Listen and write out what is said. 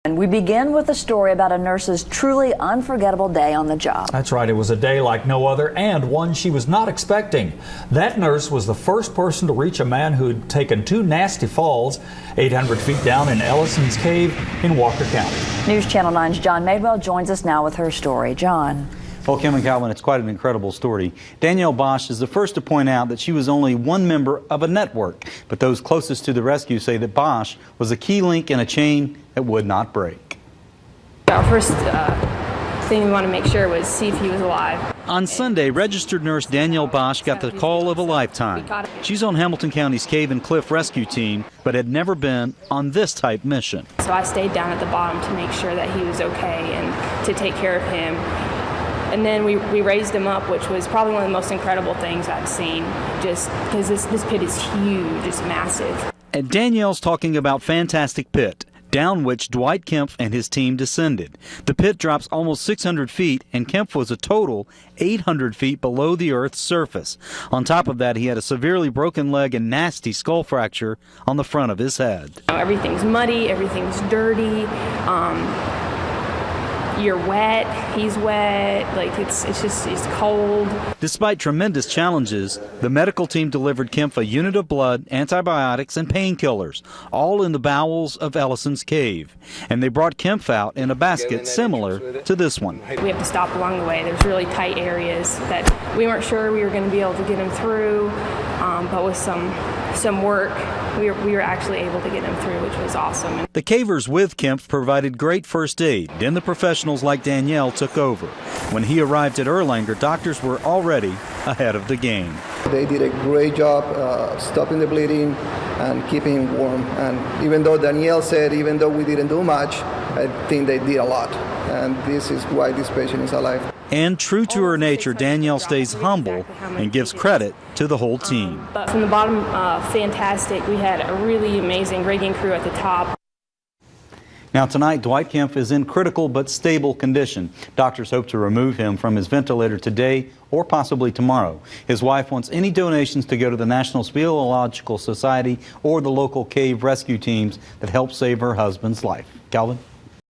And we begin with a story about a nurse's truly unforgettable day on the job. That's right. It was a day like no other, and one she was not expecting. That nurse was the first person to reach a man who had taken 2 nasty falls 800 feet down in Ellisons Cave in Walker County. News Channel 9's John Madewell joins us now with her story. John. Well, Kim and Calvin, it's quite an incredible story. Danielle Baasch is the first to point out that she was only one member of a network, but those closest to the rescue say that Baasch was a key link in a chain that would not break. Our first thing we want to make sure was see if he was alive. On Sunday, registered nurse Danielle Baasch got the call of a lifetime. She's on Hamilton County's Cave and Cliff rescue team, but had never been on this type mission. So I stayed down at the bottom to make sure that he was okay and to take care of him. And then we raised him up, which was probably one of the most incredible things I've seen, just because this pit is huge, it's massive. And Danielle's talking about fantastic pit, down which Dwight Kempf and his team descended. The pit drops almost 600 feet, and Kempf was a total 800 feet below the Earth's surface. On top of that, he had a severely broken leg and nasty skull fracture on the front of his head. Everything's muddy, everything's dirty. You're wet, he's wet, like it's cold. Despite tremendous challenges, the medical team delivered Kempf a unit of blood, antibiotics, and painkillers, all in the bowels of Ellisons Cave. And they brought Kempf out in a basket similar to this one. We have to stop along the way. There's really tight areas that we weren't sure we were going to be able to get him through, but with some work, we were actually able to get him through, which was awesome. The cavers with Kempf provided great first aid. Then the professionals like Danielle took over. When he arrived at Erlanger, doctors were already ahead of the game. They did a great job stopping the bleeding and keeping him warm. And even though Danielle said, even though we didn't do much, I think they did a lot. And this is why this patient is alive. And true to her nature, Danielle stays humble and gives credit to the whole team. But from the bottom, fantastic. We had a really amazing rigging crew at the top. Now tonight, Dwight Kempf is in critical but stable condition. Doctors hope to remove him from his ventilator today or possibly tomorrow. His wife wants any donations to go to the National Speleological Society or the local cave rescue teams that helped save her husband's life. Calvin?